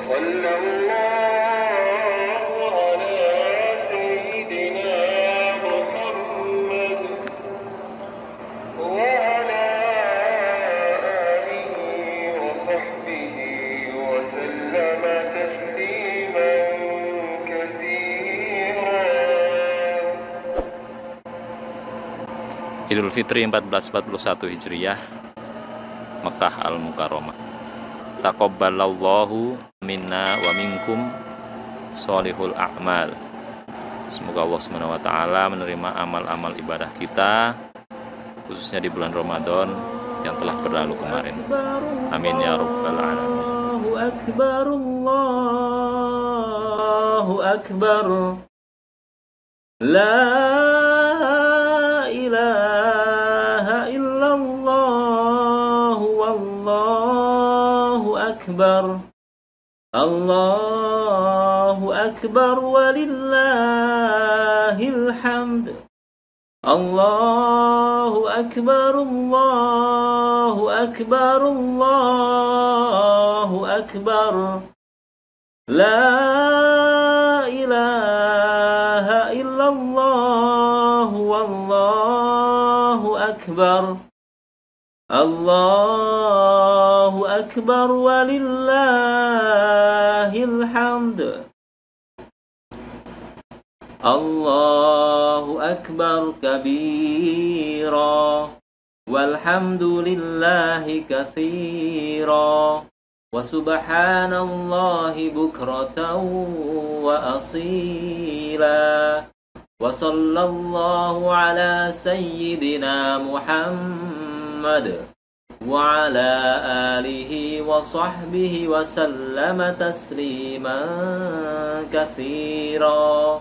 وصلى الله على سيدنا محمد وعلى آله وصحبه وسلم تسليما كثيرا. Idul Fitri 1441 Hijriyah, Mekah Al-Mukarramah. Taqabbalallahu minna wa minkum sholihul a'mal. Semoga Allah Subhanahu wa taala menerima amal-amal ibadah kita, khususnya di bulan Ramadan yang telah berlalu kemarin. Amin ya rabbal alamin. Allahu akbar, Allahu akbar. La ilaha illallah wallahu akbar. Allahu akbar walillahil hamd. Allahu akbar, Allahu akbar, Allahu akbar. La ilaha illallah wallahu akbar. Allahu akbar walillahil hamd. Allahu akbar kabira walhamdulillahi katsira wa subhanallahi bukratan wa asila wa sallallahu ala sayyidina Muhammad wa ala alihi wa sahbihi wa sallama tasliman katsira.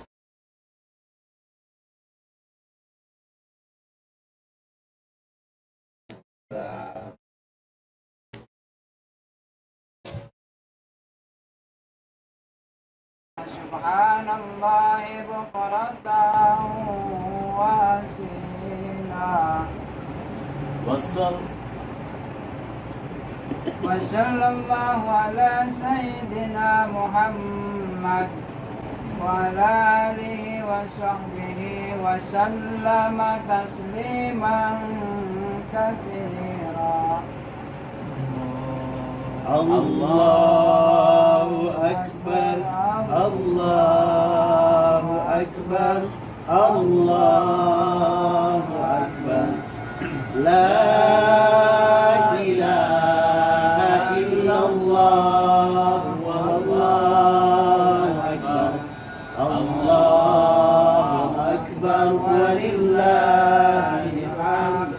Subhanallahi bukratan wa asila wa sallallahu ala sayyidina Muhammad wa ala alihi wa sahbihi wa sallama tasliman katsira. Allahu akbar, Allahu akbar, Allahu akbar. La ilaha illallah wallahu akbar. Allahu akbar walillahil hamd.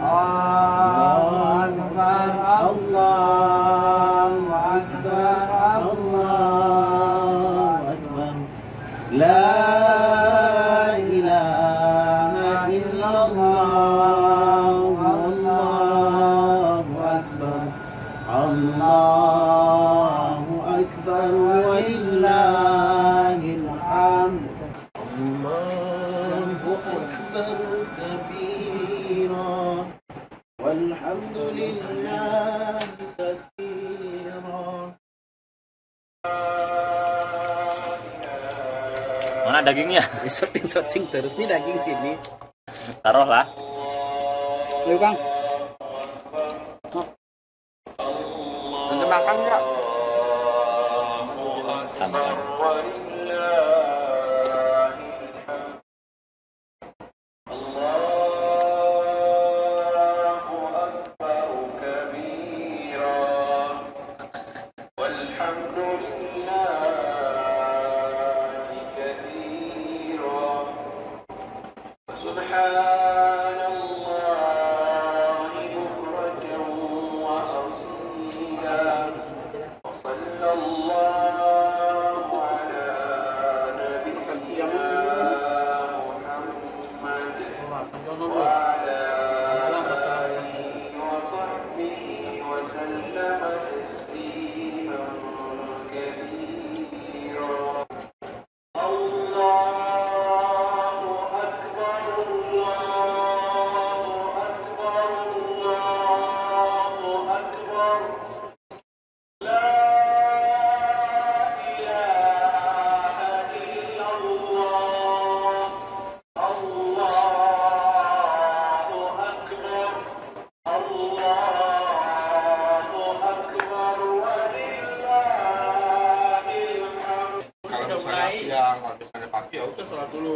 Allahu akbar, Allahu akbar, Allahu akbar. La ilaha illallah wallahu akbar. Allahu akbar walillahil hamd. Allahu akbar kabira walhamdulillahi katsira. Mana dagingnya? Shooting terus nih daging sini. Taruh lah. Ayo Kang. Nanti makan enggak? Tambahkan. وصلى الله على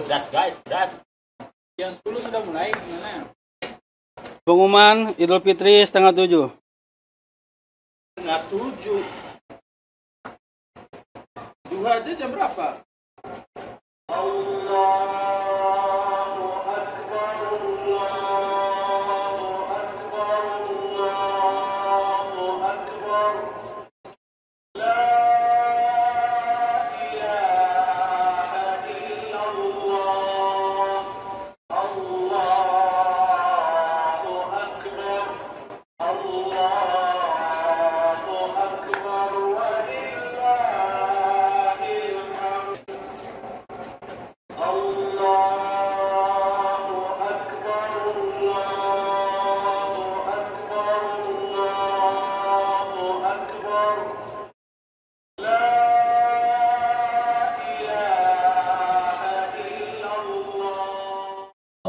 Das guys, das. Jam 10 sudah mulai gimana? Pengumuman Idul Fitri 6:30. 6:30. Duha aja jam berapa?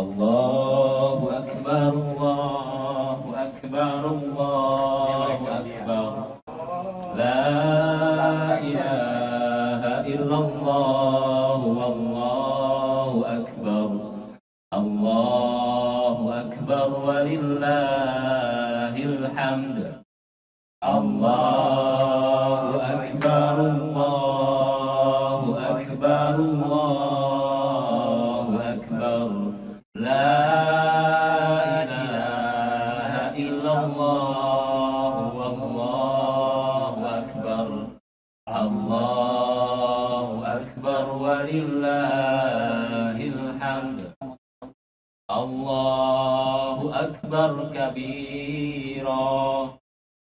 Allahu Akbar, Allahu Akbar, Allahu Akbar. La ilaha illallah, wallahu akbar. Allahu Akbar walillahil hamd. Allahu Akbar, Allahu Akbar, Allahu Akbar. La ilaha illallah, wallahu akbar. Allahu akbar walillahil hamd. Allahu akbar kabira,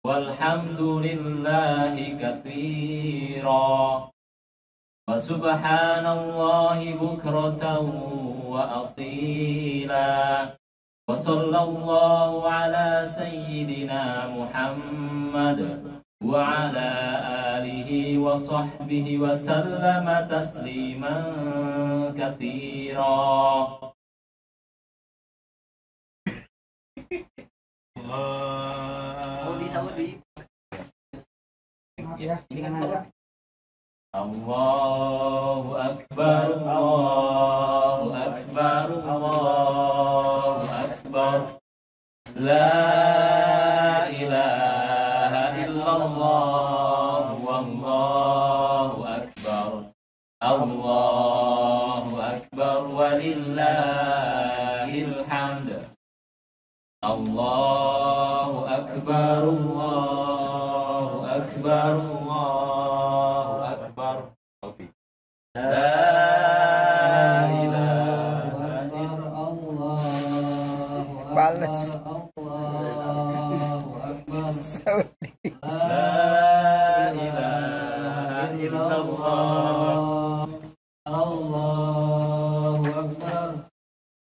walhamdulillahi katsira. Wa subhanallahi bukratan wa asila. Wa sallallahu ala sayyidina Muhammad wa ala alihi wa sahbihi wa sallama tasliman katsira. Saudi. Ya, ini kan ada. Allahu Akbar, Allahu Akbar, Allahu Akbar. La ilaha illallah, wallahu akbar. Allahu Akbar walillahil hamd. Allahu Akbar, Allahu Akbar, Allahu Akbar. La ilaha illallah. Balas. Saudi. La ilaha illallah. Allahu Akbar.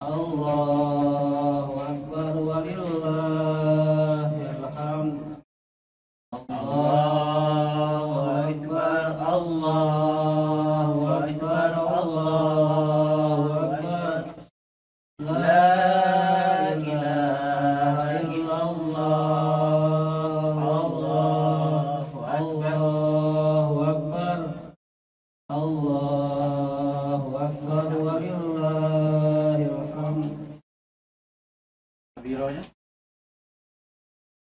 Allahu Akbar walillahil hamd. Allahu Akbar. Allahu Akbar. Allahu Akbar. La ilaha illallah. Allahu Akbar. Allahu Akbar. Allahu Akbar walillahil hamd.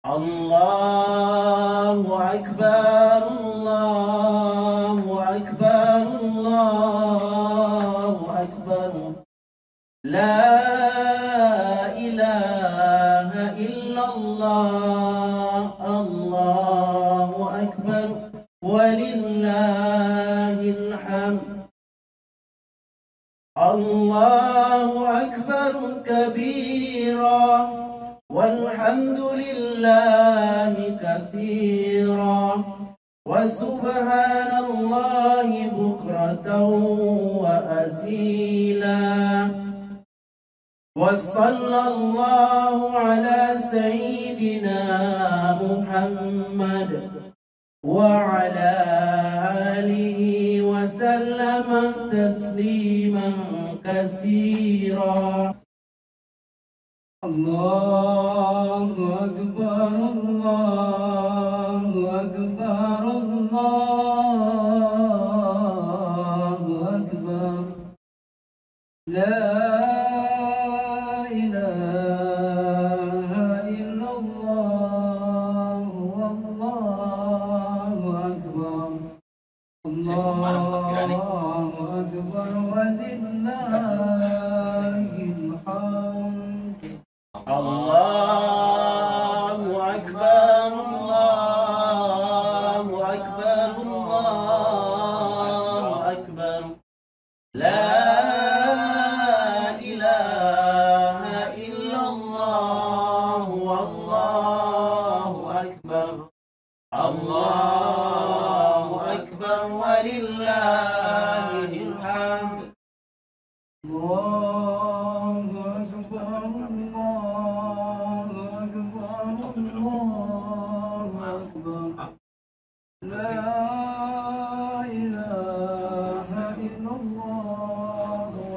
Allahu Akbar, Allahu Akbar, Allahu Akbar. La ilaha illallah. Allahu Akbar walillahil hamd. Allahu Akbar kabira, walhamdulillahi katsira. Wa subhanallahi bukratan wa asila. Wa sallallahu ala sayyidina Muhammad wa ala alihi wa sallama tasliman katsira. Allahu Akbar, Allahu Akbar, Allahu لا إله إلا الله والله أكبر الله أكبر ولله الحمد الله أكبر الله أكبر الله أكبر لا إله إلا الله والله أكبر الله أكبر ولله الحمد الله أكبر الله أكبر الله أكبر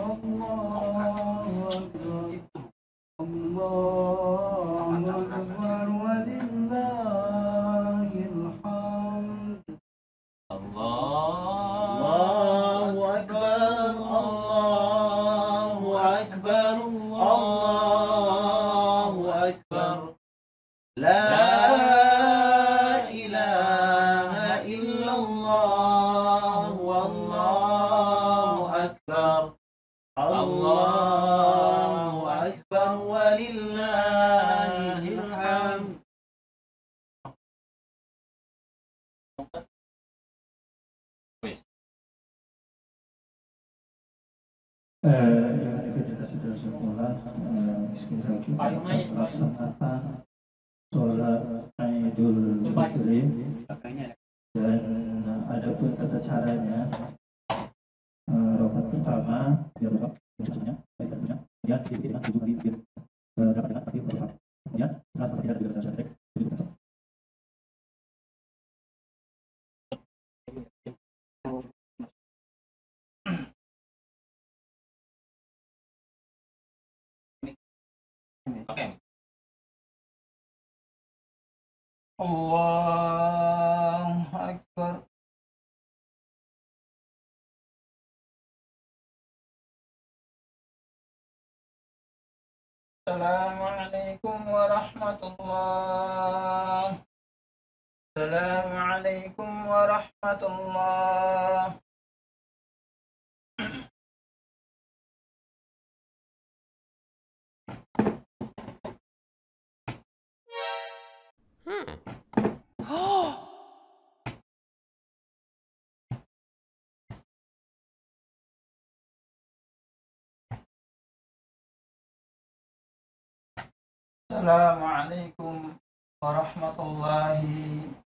لا إله إلا الله والله أكبر الله أكبر ولله الحمد الله أكبر الله أكبر الله أكبر لا إله إلا الله والله أكبر الله أكبر ولله الحمد Kita sudah sekolah sekitar kita melaksanakan sholat Idul Fitri dan ada pun tata caranya. Rokat pertama biar rokat maksudnya baik artinya kemudian dipilih tujuh kali biar dapat dengan arti rokat kemudian setelah tidak juga dalam syariat tujuh kali. الله أكبر السلام عليكم ورحمة الله السلام عليكم ورحمة الله السلام عليكم ورحمة الله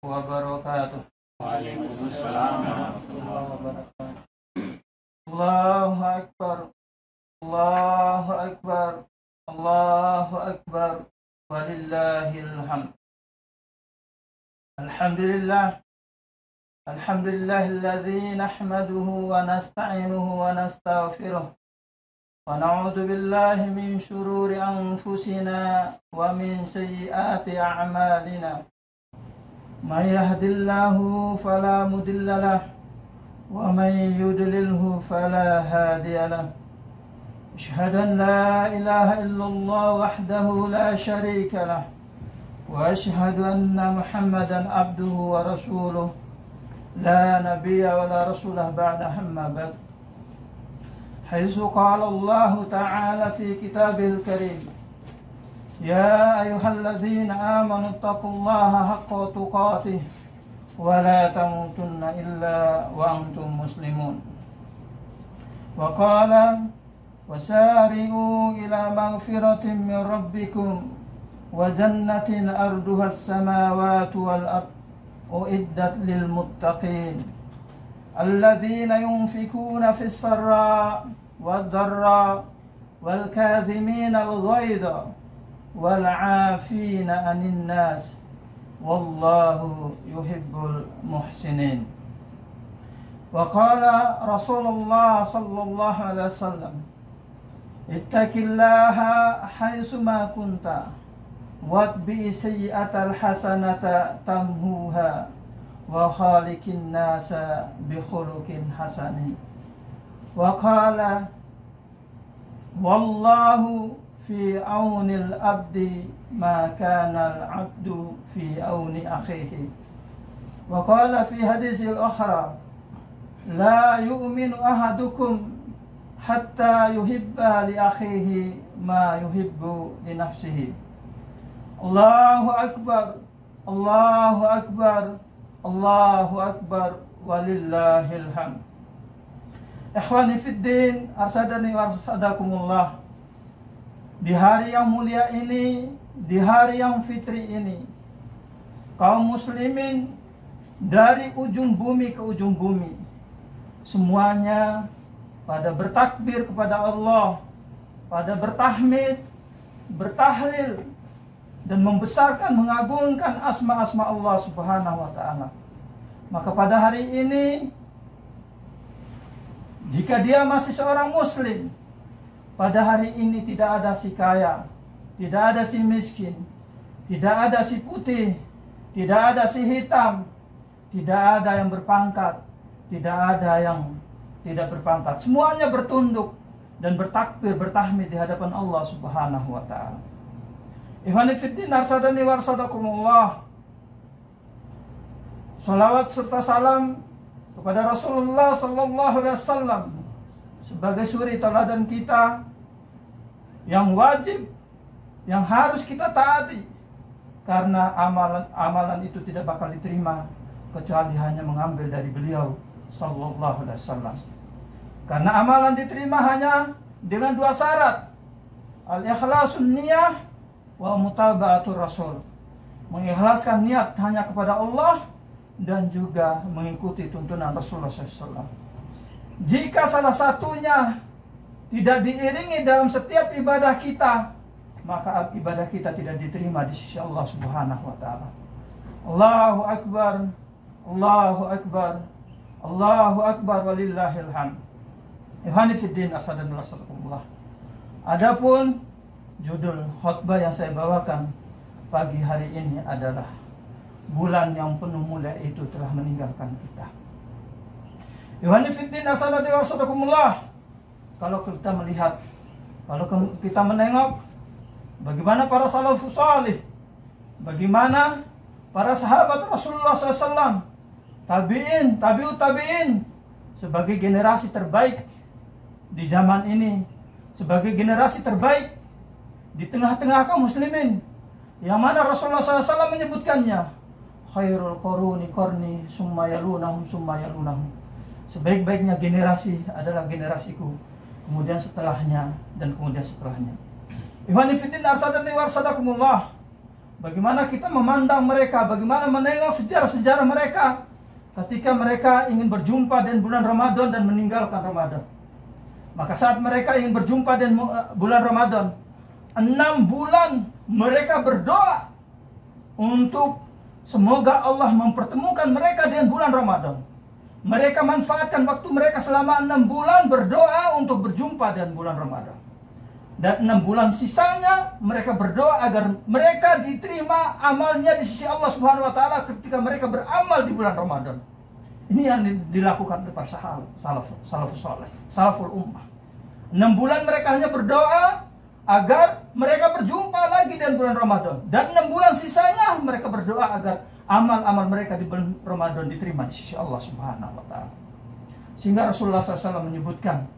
وبركاته. وعليكم السلام ورحمة الله وبركاته. الله أكبر الله أكبر الله أكبر ولله الحمد. الحمد لله الذي نحمده ونستعينه ونستغفره ونعوذ بالله من شرور أنفسنا ومن سيئات أعمالنا من يهد الله فلا مضل له ومن يضلله فلا هادي له أشهد أن لا إله إلا الله وحده لا شريك له وأشهد أن محمدا عبده ورسوله لا نبي ولا رسول بعد أما بعد حيث قال الله تعالى في كتابه الكريم يا أيها الذين آمنوا اتقوا الله حق تقاته ولا تموتن إلا وأنتم مسلمون وقال وسارعوا إلى مغفرة من ربكم وجنة أرضها السماوات والأرض أعدت للمتقين الذين ينفقون في السراء والضراء والكاظمين الغيظ والعافين عن الناس والله يحب المحسنين. وقال رسول الله صلى الله عليه وسلم اتق الله حيثما كنت واتبع السيئة الحسنة تمحوها وخالق الناس بخلق حسن. وقال Wallahu fi aunil abdi ma kana al-abdu fi auni akhihi. Wa qala fi haditsil ukhra la yu'minu ahadukum hatta yuhibba li akhihi ma yuhibbu li nafsihi. Allahu akbar, Allahu akbar, Allahu akbar, walillahil hamd. Ikhwani fid din, arsadani wa arsadakumullah. Di hari yang mulia ini, di hari yang fitri ini, kaum muslimin dari ujung bumi ke ujung bumi, semuanya pada bertakbir kepada Allah, pada bertahmid, bertahlil, dan membesarkan, mengagungkan asma-asma Allah Subhanahu wa ta'ala. Maka pada hari ini, jika dia masih seorang muslim, pada hari ini tidak ada si kaya, tidak ada si miskin, tidak ada si putih, tidak ada si hitam, tidak ada yang berpangkat, tidak ada yang tidak berpangkat. Semuanya bertunduk dan bertakbir, bertahmid di hadapan Allah Subhanahu wa ta'ala. Ikhwani fiddin arsadani warsadakumullah. Salawat serta salam kepada Rasulullah sallallahu alaihi wasallam sebagai suri teladan kita yang wajib, yang harus kita taati, karena amalan itu tidak bakal diterima kecuali hanya mengambil dari beliau sallallahu alaihi wasallam. Karena amalan diterima hanya dengan dua syarat, al-ikhlasun niyah wa mutaba'atur rasul. Mengikhlaskan niat hanya kepada Allah dan juga mengikuti tuntunan Rasulullah SAW. Jika salah satunya tidak diiringi dalam setiap ibadah kita, maka ibadah kita tidak diterima di sisi Allah Subhanahu wa ta'ala. Allahu akbar, Allahu akbar, Allahu akbar, walillahil hamd. Ikhwani fiddin asadan wassalamualaikum. Adapun judul khutbah yang saya bawakan pagi hari ini adalah bulan yang penuh mulia itu telah meninggalkan kita. Ikhwani fiddin asadan wassalamualaikum. Kalau kita melihat, kalau kita menengok bagaimana para salafus salih, bagaimana para sahabat Rasulullah SAW, tabi'in, tabi'ut tabi'in, sebagai generasi terbaik di zaman ini, sebagai generasi terbaik di tengah-tengah kaum muslimin, yang mana Rasulullah SAW menyebutkannya, khairul quruni qarni summa yalunahum summa yalunahum. Sebaik-baiknya generasi adalah generasiku, kemudian setelahnya, dan kemudian setelahnya. Ikhwani fiddin arsadani warsadakumullah. Bagaimana kita memandang mereka, bagaimana menengok sejarah-sejarah mereka ketika mereka ingin berjumpa dengan bulan Ramadan dan meninggalkan Ramadan. Maka saat mereka ingin berjumpa dengan bulan Ramadan, 6 bulan mereka berdoa untuk semoga Allah mempertemukan mereka dengan bulan Ramadan. Mereka manfaatkan waktu mereka selama 6 bulan berdoa untuk berjumpa dengan bulan Ramadan. Dan 6 bulan sisanya mereka berdoa agar mereka diterima amalnya di sisi Allah Subhanahu wa ta'ala ketika mereka beramal di bulan Ramadan. Ini yang dilakukan oleh para salafus saleh, salaful ummah. 6 bulan mereka hanya berdoa agar mereka berjumpa lagi dengan bulan Ramadan. Dan 6 bulan sisanya mereka berdoa agar amal-amal mereka di bulan Ramadan diterima di sisi Allah Subhanahu wa ta'ala. Sehingga Rasulullah SAW menyebutkan,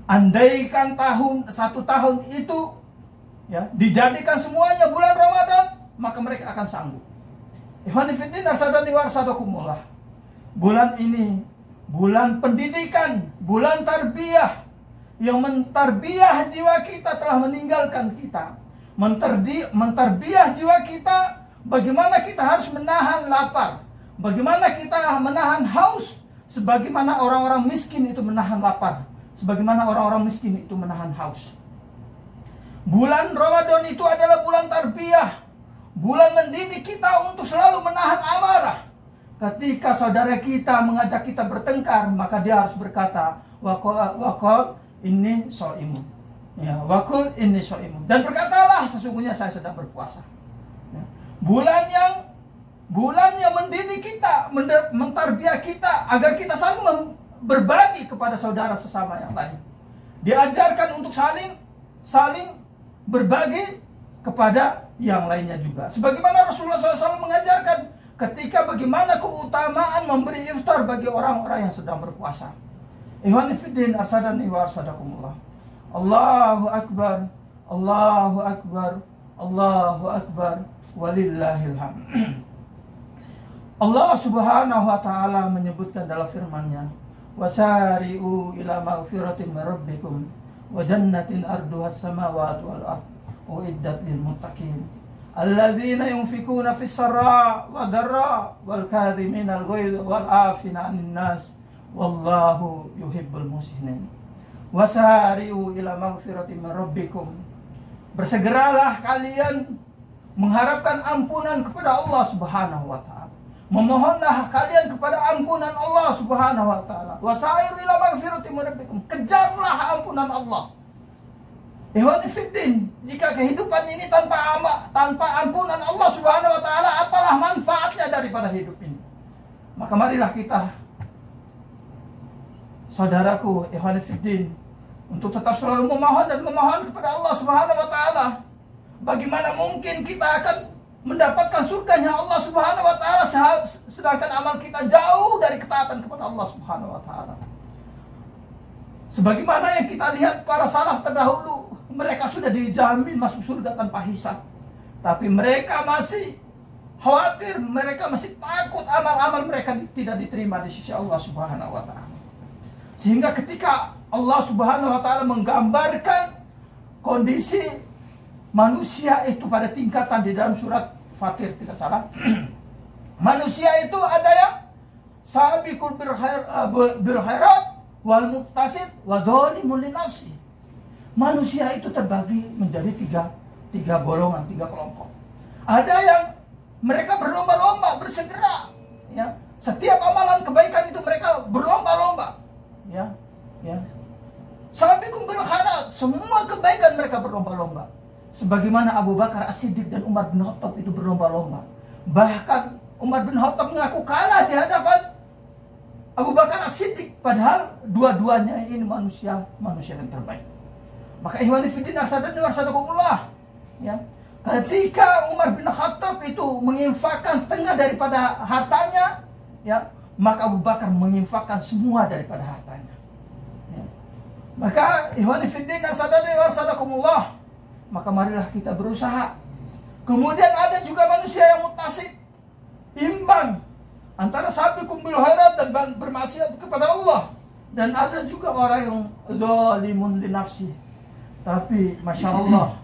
andaikan satu tahun itu ya dijadikan semuanya bulan Ramadan, maka mereka akan sanggup. Ikhwani fiddin arsadani warsadakumullah. Bulan ini bulan pendidikan, bulan tarbiyah, yang mentarbiyah jiwa kita telah meninggalkan kita. Mentarbiyah jiwa kita, bagaimana kita harus menahan lapar, bagaimana kita menahan haus, sebagaimana orang-orang miskin itu menahan lapar, sebagaimana orang-orang miskin itu menahan haus. Bulan Ramadan itu adalah bulan tarbiyah, bulan mendidik kita untuk selalu menahan amarah. Ketika saudara kita mengajak kita bertengkar, maka dia harus berkata, waqul inni shaimun. Ya, waqul inni shaimun. Dan berkatalah, sesungguhnya saya sedang berpuasa. Ya. Bulan yang mendidik kita, mentarbiyah kita agar kita saling berbagi kepada saudara sesama yang lain. Diajarkan untuk saling saling berbagi kepada yang lainnya juga. Sebagaimana Rasulullah SAW mengajarkan ketika bagaimana keutamaan memberi iftar bagi orang-orang yang sedang berpuasa. Ikhwani fiddin, arsadani wa arsadakumullah. Allahu Akbar, Allahu Akbar, Allahu Akbar, walillahil hamd. Allah Subhanahu wa taala menyebutkan dalam firman-Nya, "Wasari'u ila maghfiratin min rabbikum wa jannatin arduha as-samawati wal ard uiddat lil muttaqin alladzina yunfikuna fis sarra wa dharra wal kadhimina al ghaidha wal afina 'anil nas wallahu yuhibbul muhsinin." Wasari'u ila maghfiratin min rabbikum. Bersegeralah kalian mengharapkan ampunan kepada Allah Subhanahu wa taala. Memohonlah kalian kepada ampunan Allah Subhanahu wa taala. Wasairu ila maghfirati min rabbikum. Kejarlah ampunan Allah. Ikhwani fiddin, jika kehidupan ini tanpa ampunan Allah Subhanahu wa taala, apalah manfaatnya daripada hidup ini? Maka marilah kita, saudaraku, ikhwani fiddin, untuk tetap selalu memohon kepada Allah Subhanahu wa taala. Bagaimana mungkin kita akan mendapatkan surganya Allah Subhanahu wa taala sedangkan amal kita jauh dari ketaatan kepada Allah Subhanahu wa taala. Sebagaimana yang kita lihat para salaf terdahulu, mereka sudah dijamin masuk surga tanpa hisab. Tapi mereka masih khawatir, mereka masih takut amal-amal mereka tidak diterima di sisi Allah Subhanahu wa taala. Sehingga ketika Allah Subhanahu wa taala menggambarkan kondisi manusia itu pada tingkatan di dalam surat Fatir, tidak salah. Manusia itu ada yang sabiqul bil khairat wal muqtasid wa dzalimun li nafsi. Manusia itu terbagi menjadi tiga golongan, tiga kelompok. Ada yang mereka berlomba-lomba, bersegera, ya. Setiap amalan kebaikan itu mereka berlomba-lomba, ya. Sabiqul bil khairat, semua kebaikan mereka berlomba-lomba. Sebagaimana Abu Bakar As-Siddiq dan Umar bin Khattab itu berlomba-lomba. Bahkan Umar bin Khattab mengaku kalah di hadapan Abu Bakar As-Siddiq. Padahal dua-duanya ini manusia yang terbaik. Maka ikhwani fiddin arsadani warsadakumullah, ya. Ketika Umar bin Khattab itu menginfakkan setengah daripada hartanya, ya, maka Abu Bakar menginfakkan semua daripada hartanya. Ya. Maka ikhwani fiddin arsadani warsadakumullah, maka marilah kita berusaha. Kemudian ada juga manusia yang mutasib, imbang antara sabiqum bil khairat dan bermaksiat kepada Allah. Dan ada juga orang yang dzalimun li nafsi. Tapi Masya Allah,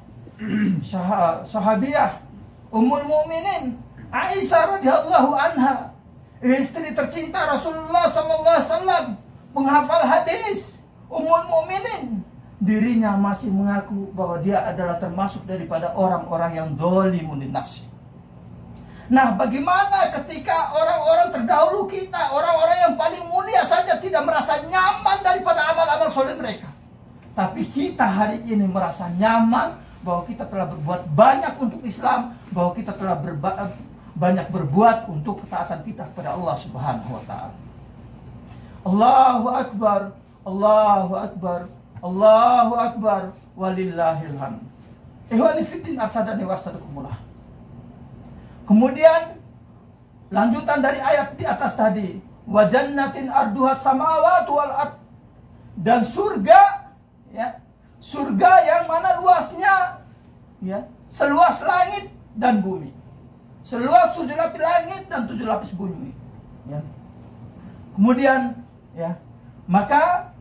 sahabiah Ummul Mukminin Aisyah radhiyallahu anha, istri tercinta Rasulullah sallallahu alaihi wasallam, menghafal hadis Ummul Mukminin, dirinya masih mengaku bahwa dia adalah termasuk daripada orang-orang yang dzalimun li nafsi. Nah, bagaimana ketika orang-orang terdahulu kita, orang-orang yang paling mulia saja tidak merasa nyaman daripada amal-amal soleh mereka. Tapi kita hari ini merasa nyaman bahwa kita telah berbuat banyak untuk Islam, bahwa kita telah banyak berbuat untuk ketaatan kita kepada Allah Subhanahu wa taala. Allahu Akbar, Allahu Akbar, Allahu Akbar, walillahil hamd. Ikhwani fiddin arsadani warsadakumullah. Kemudian lanjutan dari ayat di atas tadi, wa jannatin arduha samawati wal ard, dan surga, ya, surga yang mana luasnya, ya, seluas langit dan bumi, seluas 7 lapis langit dan 7 lapis bumi, ya. Kemudian, ya, maka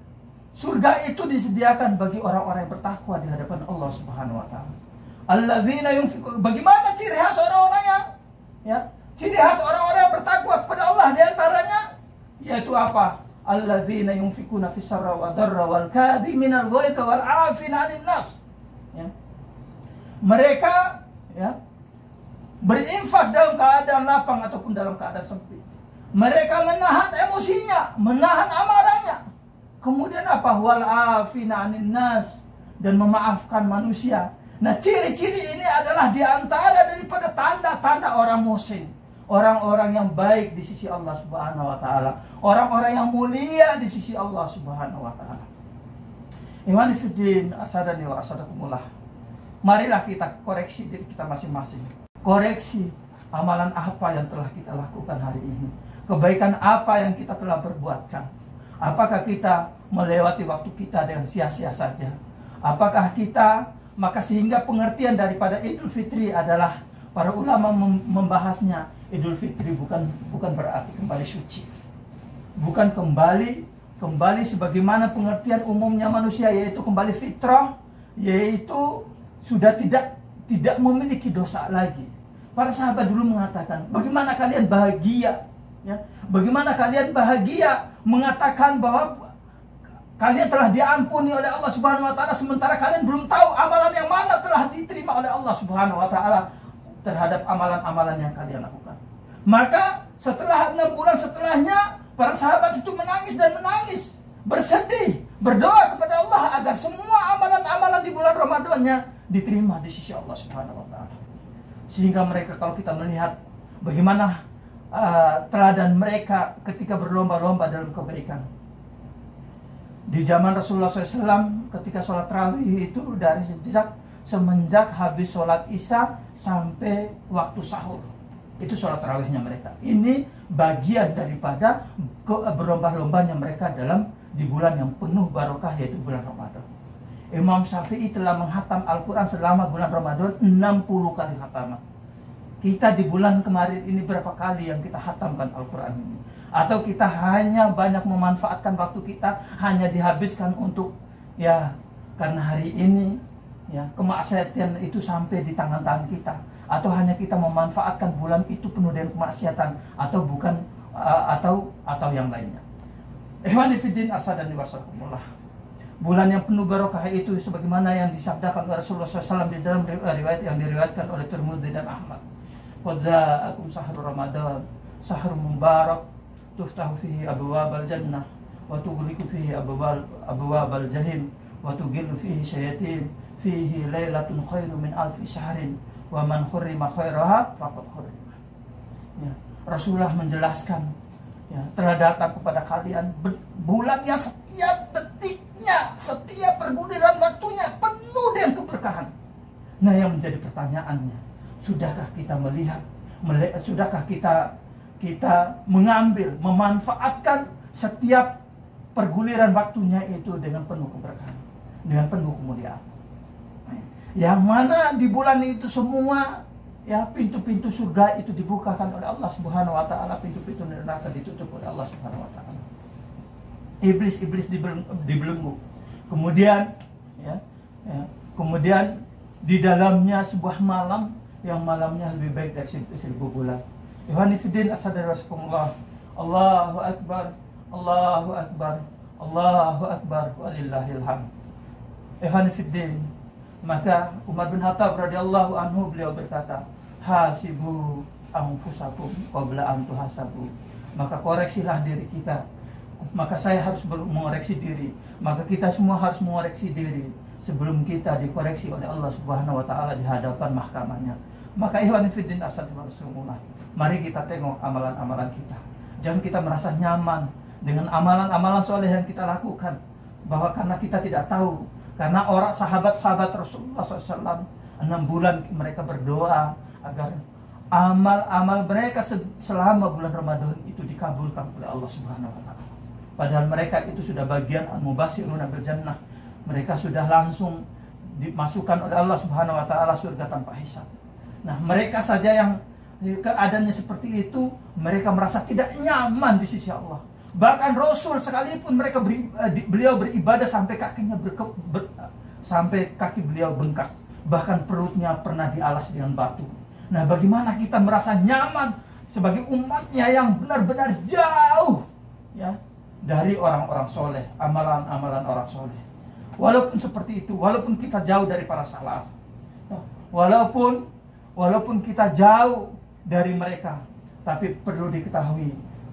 surga itu disediakan bagi orang-orang yang bertakwa di hadapan Allah Subhanahu wa taala. Alladzina yunfiqun. Bagaimana ciri khas orang-orang yang, ya, ciri khas orang-orang yang bertakwa kepada Allah di antaranya yaitu apa? Alladzina yunfikuna fis sarra wa darra wal kadhiminal ghaidha wal 'afina 'anil nas. Ya. Mereka, ya, berinfak dalam keadaan lapang ataupun dalam keadaan sempit. Mereka menahan emosinya, menahan amarahnya. Kemudian apa? Wal 'afina 'anil nas, dan memaafkan manusia. Nah, ciri-ciri ini adalah di antara daripada tanda-tanda orang muhsin, orang-orang yang baik di sisi Allah Subhanahu wa taala, orang-orang yang mulia di sisi Allah Subhanahu wa taala. Ikhwani fiddin, asadani wa asadakumullah. Marilah kita koreksi diri kita masing-masing. Koreksi amalan apa yang telah kita lakukan hari ini. Kebaikan apa yang kita telah perbuatkan. Apakah kita melewati waktu kita dengan sia-sia saja? Apakah kita, maka sehingga pengertian daripada Idul Fitri adalah para ulama membahasnya, Idul Fitri bukan berarti kembali suci. Bukan kembali sebagaimana pengertian umumnya manusia, yaitu kembali fitrah, yaitu sudah tidak memiliki dosa lagi. Para sahabat dulu mengatakan, bagaimana kalian bahagia, ya? Bagaimana kalian bahagia mengatakan bahwa kalian telah diampuni oleh Allah Subhanahu wa taala, sementara kalian belum tahu amalan yang mana telah diterima oleh Allah Subhanahu wa taala terhadap amalan-amalan yang kalian lakukan. Maka setelah 6 bulan setelahnya, para sahabat itu menangis dan menangis, bersedih, berdoa kepada Allah agar semua amalan-amalan di bulan Ramadannya diterima di sisi Allah Subhanahu wa taala. Sehingga mereka, kalau kita melihat bagaimana teladan mereka ketika berlomba-lomba dalam kebaikan. Di zaman Rasulullah SAW ketika sholat tarawih itu dari semenjak habis sholat isya sampai waktu sahur, itu sholat tarawihnya mereka. Ini bagian daripada berlomba-lombanya mereka di bulan yang penuh barokah, yaitu bulan Ramadan. Imam Syafi'i telah menghatam Al-Quran selama bulan Ramadan 60 kali khataman. Kita di bulan kemarin ini berapa kali yang kita hatamkan Al-Quran ini? Atau kita hanya banyak memanfaatkan waktu kita, hanya dihabiskan untuk, ya karena hari ini ya kemaksiatan itu sampai di tangan-tangan kita, atau hanya kita memanfaatkan bulan itu penuh dengan kemaksiatan, atau bukan atau yang lainnya. Ikhwani fiddin, asadani wasakumullah. Bulan yang penuh barokah itu sebagaimana yang disabdakan oleh Rasulullah SAW di dalam riwayat yang diriwayatkan oleh Tirmidzi dan Ahmad. Qad ja'akum syahrul Ramadan, syahrul mubarak, tuftahu fihi abwabal jannah wa tughliqu fihi abwabal jahim wa tughillu fihi syayatin, fihi lailatun khairu min alfi syahrin wa man hurrima khairaha faqad hurrima. Ya, Rasulullah menjelaskan, ya, telah datang kepada kalian bulan yang setiap detiknya, setiap perguliran waktunya penuh dengan keberkahan. Nah, yang menjadi pertanyaannya, sudahkah kita melihat, sudahkah kita mengambil, memanfaatkan setiap perguliran waktunya itu dengan penuh keberkahan, dengan penuh kemuliaan. Yang mana di bulan itu semua, ya, pintu-pintu surga itu dibukakan oleh Allah Subhanahu wa taala, pintu-pintu neraka ditutup oleh Allah Subhanahu wa taala. Iblis dibelenggu. Kemudian kemudian di dalamnya sebuah malam yang malamnya lebih baik dari 1000 bulan. Ikhwani fiddin, asadari wasakumullah. Allahu akbar, Allahu akbar, Allahu akbar, walillahil hamd. Ikhwani fiddin, maka Umar bin Khattab radhiyallahu anhu beliau berkata, hasibu anfusakum qabla an tuhasabu. Maka koreksilah diri kita. Maka saya harus mengoreksi diri. Maka kita semua harus mengoreksi diri sebelum kita dikoreksi oleh Allah Subhanahu wa taala di hadapan mahkamahnya. Maka ikhwan fiddin, asadari wasakumullah, mari kita tengok amalan-amalan kita. Jangan kita merasa nyaman dengan amalan-amalan soleh yang kita lakukan, bahwa karena kita tidak tahu. Karena orang sahabat-sahabat Rasulullah SAW 6 bulan mereka berdoa agar amal-amal mereka selama bulan Ramadan itu dikabulkan oleh Allah Subhanahu wa taala. Padahal mereka itu sudah bagian al-mubashiruna bil jannah. Mereka sudah langsung dimasukkan oleh Allah Subhanahu wa taala surga tanpa hisab. Nah, mereka saja yang keadaannya seperti itu, mereka merasa tidak nyaman di sisi Allah. Bahkan Rasul sekalipun beliau beribadah sampai kakinya sampai kaki beliau bengkak, bahkan perutnya pernah dialas dengan batu. Nah, bagaimana kita merasa nyaman sebagai umatnya yang benar-benar jauh, ya, dari orang-orang soleh, amalan-amalan orang soleh. Walaupun seperti itu, walaupun kita jauh dari para salaf, walaupun kita jauh dari mereka, tapi perlu diketahui,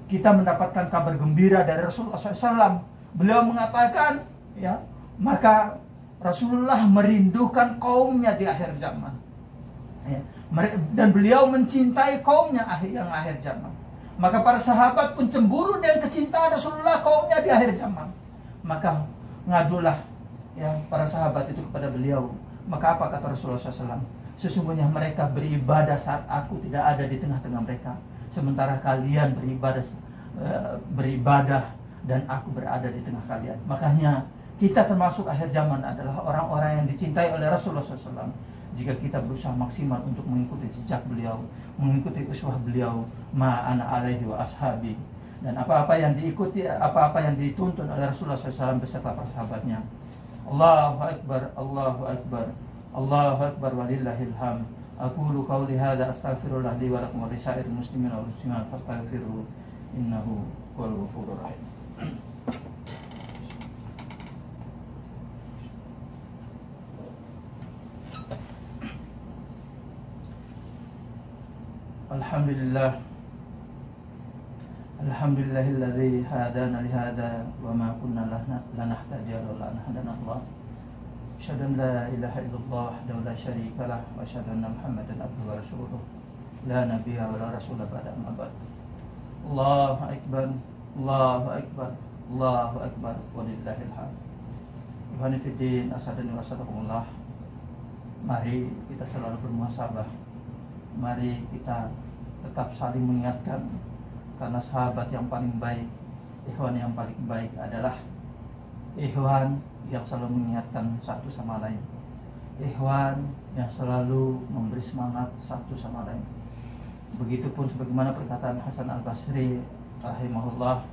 kita mendapatkan kabar gembira dari Rasulullah SAW. Beliau mengatakan, ya, maka Rasulullah merindukan kaumnya di akhir zaman, ya, dan beliau mencintai kaumnya yang akhir zaman. Maka para sahabat pun cemburu dengan kecintaan Rasulullah kaumnya di akhir zaman. Maka ngadulah, ya para sahabat itu kepada beliau. Maka apa kata Rasulullah SAW? Sesungguhnya mereka beribadah saat aku tidak ada di tengah-tengah mereka, sementara kalian beribadah dan aku berada di tengah kalian. Makanya kita termasuk akhir zaman adalah orang-orang yang dicintai oleh Rasulullah SAW. Jika kita berusaha maksimal untuk mengikuti jejak beliau, mengikuti uswah beliau, ma'ana alaihi wa ashabi, dan apa-apa yang diikuti, apa-apa yang dituntun oleh Rasulullah SAW beserta para sahabatnya. Allahu Akbar, Allahu Akbar, Allahu Akbar walillahil hamd. Aqulu qawli hadza astaghfirullah li wa lakum wa lisairil muslimin wal muslimat fastaghfiruhu innahu huwal ghafurur rahim. Alhamdulillah, alhamdulillahilladzi hadana li hadza wa ma kunna lanahtadiya laula an hadana Allah. Asyhadu an la ilaha illallah wahdahu la syarika lah wa asyhadu anna Muhammadan abduhu wa rasuluh la nabiyya wa la rasula ba'da amma ba'd. Allahu akbar, Allahu akbar, Allahu akbar walillahil hamd. Ikhwani fid din, asadani wa sadakumullah. Mari kita selalu bermuhasabah. Mari kita tetap saling mengingatkan, karena sahabat yang paling baik, ikhwan yang paling baik adalah ikhwan yang selalu mengingatkan satu sama lain, ikhwan yang selalu memberi semangat satu sama lain. Begitupun sebagaimana perkataan Hasan Al-Basri rahimahullah,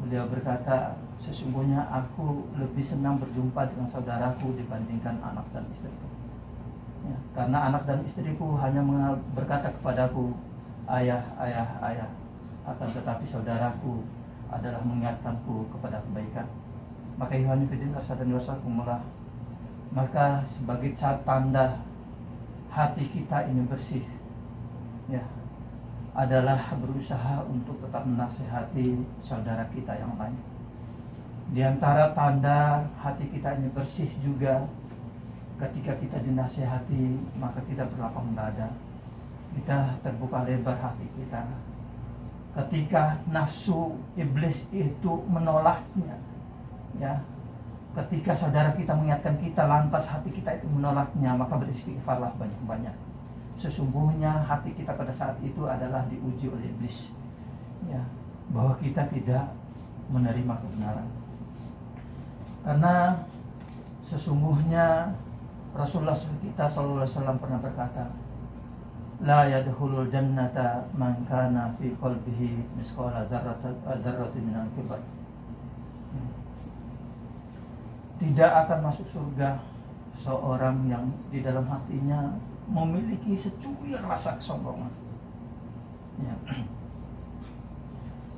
beliau berkata, sesungguhnya aku lebih senang berjumpa dengan saudaraku dibandingkan anak dan istriku. Ya, karena anak dan istriku hanya berkata kepadaku, ayah, ayah, ayah, akan tetapi saudaraku adalah mengingatkanku kepada kebaikan. Maka ikhwan fillah asadani wasakumullah, maka sebagai tanda hati kita ini bersih, ya, adalah berusaha untuk tetap menasihati saudara kita yang lain. Di antara tanda hati kita ini bersih juga, ketika kita dinasihati, maka kita berlapang dada, kita terbuka lebar hati kita. Ketika nafsu iblis itu menolaknya, ya, ketika saudara kita mengingatkan kita, lantas hati kita itu menolaknya, maka beristighfarlah banyak-banyak. Sesungguhnya hati kita pada saat itu adalah diuji oleh iblis, ya, bahwa kita tidak menerima kebenaran. Karena sesungguhnya Rasulullah kita SAW pernah berkata, la yadkhulul jannata man kana fi qalbihi misqala dzarratin minal kibar. Tidak akan masuk surga seorang yang di dalam hatinya memiliki secuil rasa kesombongan. Ya.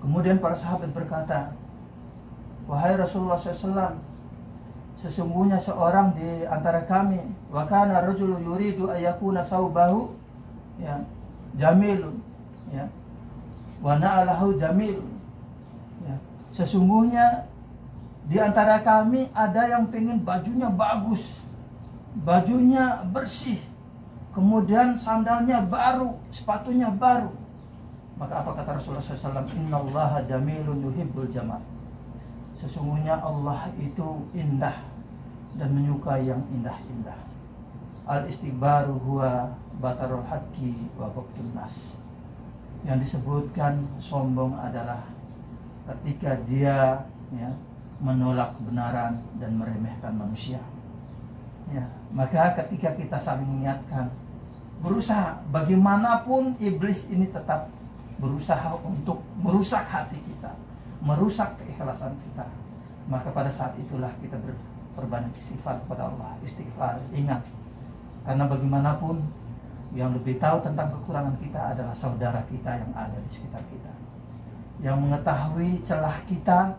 Kemudian para sahabat berkata, wahai Rasulullah SAW, sesungguhnya seorang di antara kami, wa kana rajulu yuridu ayakuna saubahu, ya, jamilun, ya, wa na'alahu jamilun, ya, sesungguhnya di antara kami ada yang pengen bajunya bagus, bajunya bersih, kemudian sandalnya baru, sepatunya baru. Maka apa kata Rasulullah SAW? Innallaha jamilun yuhibbul jamal. Sesungguhnya Allah itu indah dan menyukai yang indah-indah. Al-istighbaru huwa batarul haqqi wa baqtun nas. Yang disebutkan sombong adalah ketika dia, ya, menolak kebenaran dan meremehkan manusia. Ya, maka ketika kita saling mengingatkan, berusaha bagaimanapun iblis ini tetap berusaha untuk merusak hati kita, merusak keikhlasan kita, maka pada saat itulah kita perbanyak istighfar kepada Allah. Istighfar, ingat, karena bagaimanapun yang lebih tahu tentang kekurangan kita adalah saudara kita yang ada di sekitar kita. Yang mengetahui celah kita,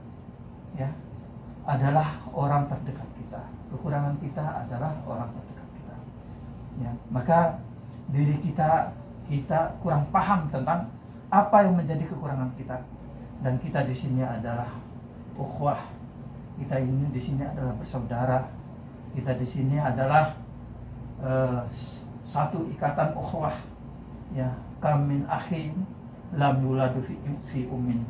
ya, adalah orang terdekat kita. Kekurangan kita adalah orang terdekat kita. Ya, maka diri kita kurang paham tentang apa yang menjadi kekurangan kita. Dan kita di sini adalah ukhuwah. Kita ini di sini adalah bersaudara. Kita di sini adalah satu ikatan ukhuwah. Ya, kam min akhin lam yuladu fi ummin.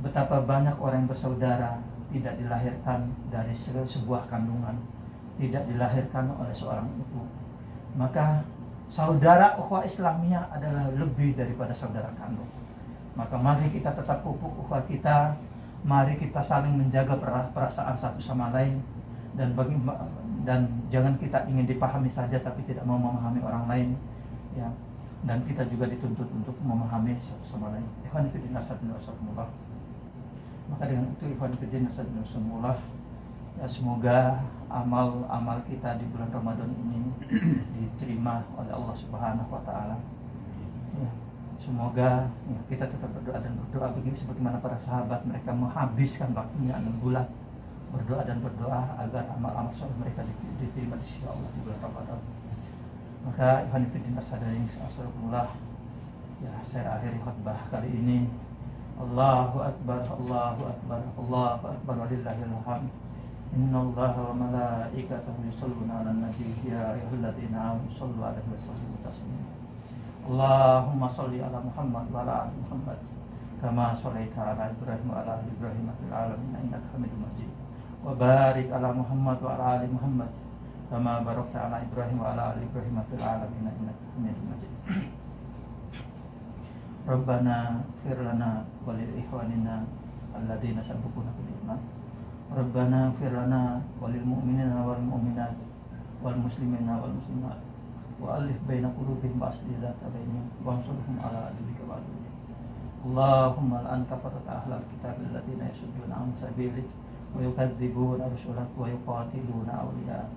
Betapa banyak orang yang bersaudara, tidak dilahirkan dari sebuah kandungan, tidak dilahirkan oleh seorang ibu. Maka saudara ukhuwah Islamiyah adalah lebih daripada saudara kandung. Maka mari kita tetap pupuk ukhuwah kita, mari kita saling menjaga perasaan satu sama lain, dan jangan kita ingin dipahami saja tapi tidak mau memahami orang lain, ya. Dan kita juga dituntut untuk memahami satu sama lain. Ikhwan fillah nasadullah. Maka dengan itu ikhwan fillah nasadullah, ya, semoga amal-amal kita di bulan Ramadan ini diterima oleh Allah Subhanahu wa taala. Ya, semoga ya, kita tetap berdoa dan berdoa begini sebagaimana para sahabat, mereka menghabiskan waktunya 6 bulan berdoa dan berdoa agar amal-amal soleh mereka diterima di sisi Allah di bulan Ramadan. Maka ikhwan fillah astagfirullah, ya, saya akhiri khutbah kali ini. Allahu akbar, Allahu akbar, Allahu akbar, walillahil hamd. Innallaha wa malaikatahu yusholluna 'alan nabi ya ayyuhalladzina amanu shollu 'alaihi wa sallimu taslima. Allahumma sholli ala Muhammad wa ala ali Muhammad kama shallaita ala Ibrahim wa ala ali Ibrahim fil alamin innaka Hamidum Majid. Wa barik ala Muhammad wa ala ali Muhammad kama barakta ala Ibrahim wa ala ali Ibrahim fil alamin innaka Hamidum Majid. Rabbana ighfir lana wa li ikhwanina alladziina sabaquna bil iman. Rabbana ighfir lana wa lil mu'minina wal mu'minat wal muslimina wal muslimat wa alif baina qulubihim wa aslih dzata bainihim wansurhum ala aduwwika wa aduwwihim. Allahumma anta farata ahlal kitab alladziina yasudduna an sabilik wa yukadzibuna rusulak wa yuqatiluna awliya.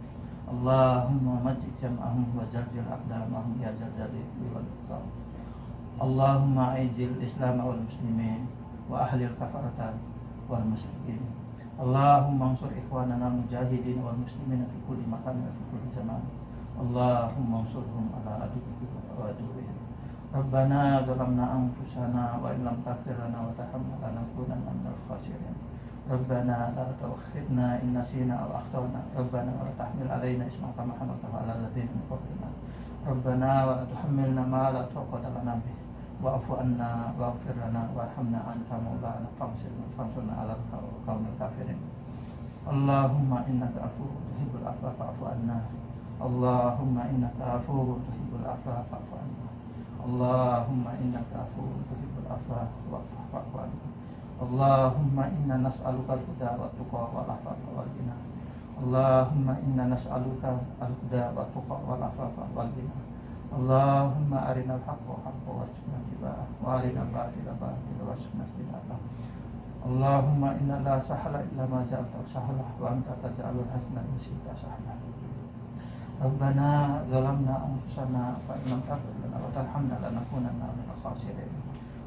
Allahumma majid jam'ahum wa jarjil aqdamahum ya zal jalali wal ikram. Allahumma aijil islam wal muslimin wa ahlil kafarata wal musyrikin. Allahumma ansur ikhwanana mujahidin wal muslimin fi kulli makan wa fi kulli zaman. Allahumma ansurhum ala aduwwika wa aduwwihim. Rabbana zalamna anfusana wa illam taghfir lana wa tarhamna lanakunanna minal khasirin. Rabbana la tu'akhidhna in nasina aw akhtana. Rabbana wa la tahmil 'alaina isman kama hamaltahu 'ala alladziina min qablina. Rabbana wa la tuhammilna ma la taqata lana bih. Wa'fu anna waghfir lana warhamna anta maulana fansurna 'alal qaumil kafirin. Allahumma innaka afuwwun tuhibbul 'afwa fa'fu anna. Allahumma innaka afuwwun tuhibbul 'afwa fa'fu anna. Allahumma innaka afuwwun tuhibbul 'afwa fa'fu anna. Allahumma inna nas'aluka al-huda wa tuqa wal afafa wal ghina. Allahumma inna nas'aluka al-huda wa tuqa wal afafa wal ghina. Allahumma arinal haqqa haqqan warzuqna ittiba'ah wa arinal batila batilan warzuqna ijtinabah. Allahumma inna la sahla illa ma ja'altahu sahla wa anta taj'alul hazna in syi'ta sahla. Rabbana zalamna anfusana fa in lam taghfir lana wa tarhamna lanakunanna minal khasirin.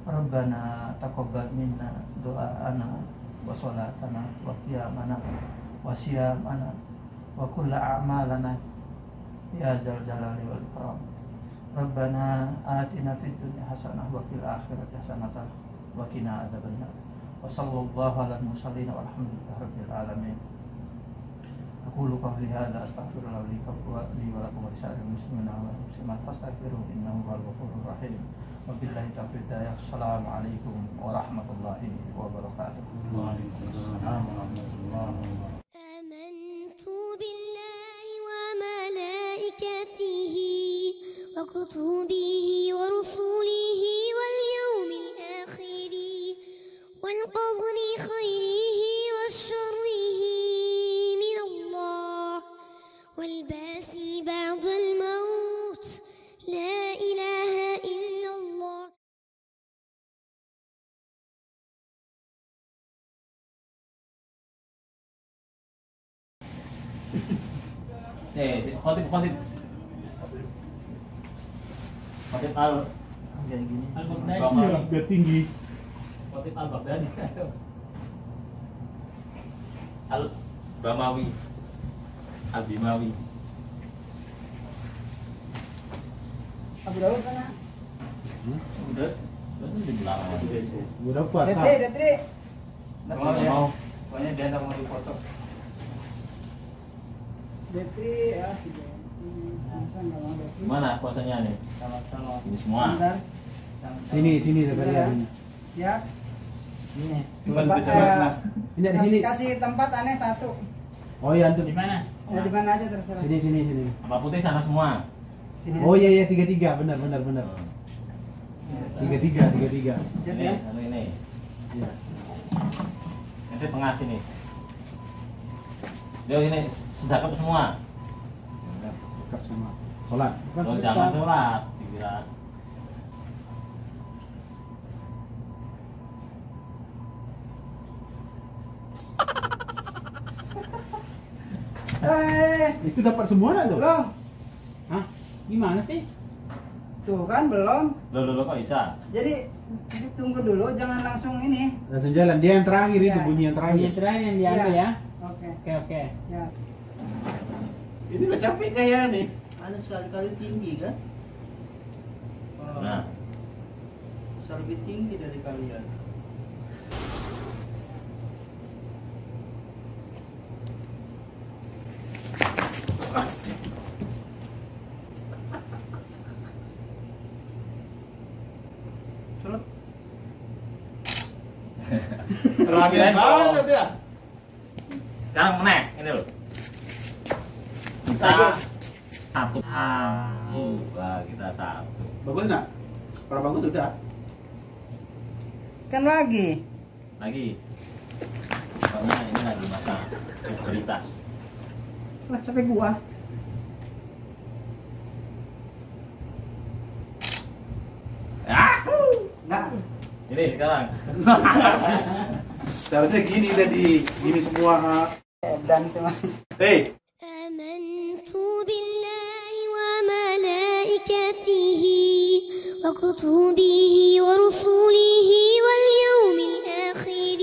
Rabbana taqabbal minna du'aana wa salatana wa qiyamana wa siyamana wa kulla a'malana ya zal jalali wal ikram. Rabbana atina fid dunya hasanah wa fil akhirati hasanah wa qina adzabannar. Wa sallallahu ala mursalin walhamdulillahi rabbil alamin. Aqulu qawli hadza astaghfirullah li wa lakum wa lisa'iril muslimina wal muslimat fastaghfiruhu innahu huwal ghafurur rahim. Wabillahi taufiq hidayah. Assalamualaikum warahmatullahi wabarakatuh. Waalaikumsalam warahmatullahi wabarakatuh. Amantu billahi wa malaikatihi wa kutubihi wa rusulihi wal yawmil akhir wal qadri khairihi wa syarrihi min Allah wal basi ba'dal maut. La ilaha illallah. Khotib al Kayak gini. Al-Baghdadi. Biar tinggi. Khotib al-Baghdadi. Al-Bamawi. Al-Bimawi. Abu Daud mana? Udah di belakang. Udah puasa. Detri. Mau. Pokoknya dia nggak mau dipotong. Detri ya si Detri. Masa nggak mau Detri? Gimana puasanya nih? Salam. Ini semua. Bentar. Sini Zakaria. Ya. Ini. Tempat, ini di sini. Kasih tempat aneh satu. Oh iya, antum. Di mana? Ya di mana aja terserah. Sini. Apa putih sana semua? Sini. Oh iya 3, benar. Tiga. Ini, ini. Iya. Nanti tengah sini. Dia ini sedekap semua. Sedekap semua. Sholat. Oh, jangan sholat, dikira. Itu dapat semua enggak tuh? Loh, Hah? Gimana sih? tuh kan belum. Loh, kok bisa? Jadi tunggu dulu, jangan langsung ini. Langsung jalan. Dia yang terakhir itu, Iya. bunyi yang terakhir. Ini terakhir yang diambil Iya. ya. Oke. Oke. Siap. Ini udah capek kayak nih. Ada sekali-kali tinggi kan? Nah, Bisa lebih tinggi dari kalian. Kirain banget ya. sekarang meneh, ini loh. Kita satu lah, kita satu. Bagus enggak? Kalau bagus sudah. Kan lagi. Lagi. Soalnya ini lagi masa prioritas. Lah capek gua. Nah, Ini sekarang. Seharusnya gini tadi, gini semua. dan semua. Hei, آمنت بالله وملائكته وكتبه ورسله واليوم الآخر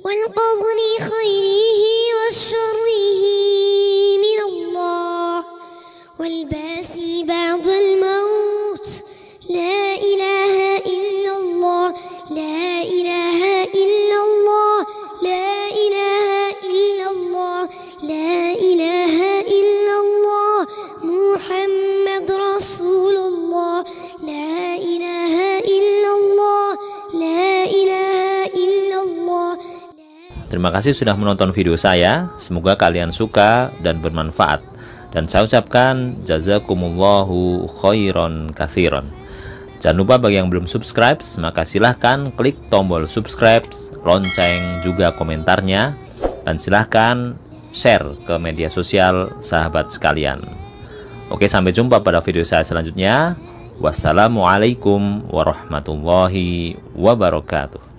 والقدر خيره وشره من الله والبعث بعد الموت لا إله إلا الله لا إله إلا الله لا إله إلا الله لا إله إلا الله محمد رسول الله لا إله إلا الله لا إله إلا الله. Terima kasih sudah menonton video saya. Semoga kalian suka dan bermanfaat. Dan saya ucapkan jazakumullahu khairan katsiran. Jangan lupa bagi yang belum subscribe, maka silahkan klik tombol subscribe, lonceng juga komentarnya, dan silahkan share ke media sosial sahabat sekalian. Oke, sampai jumpa pada video saya selanjutnya. Wassalamualaikum warahmatullahi wabarakatuh.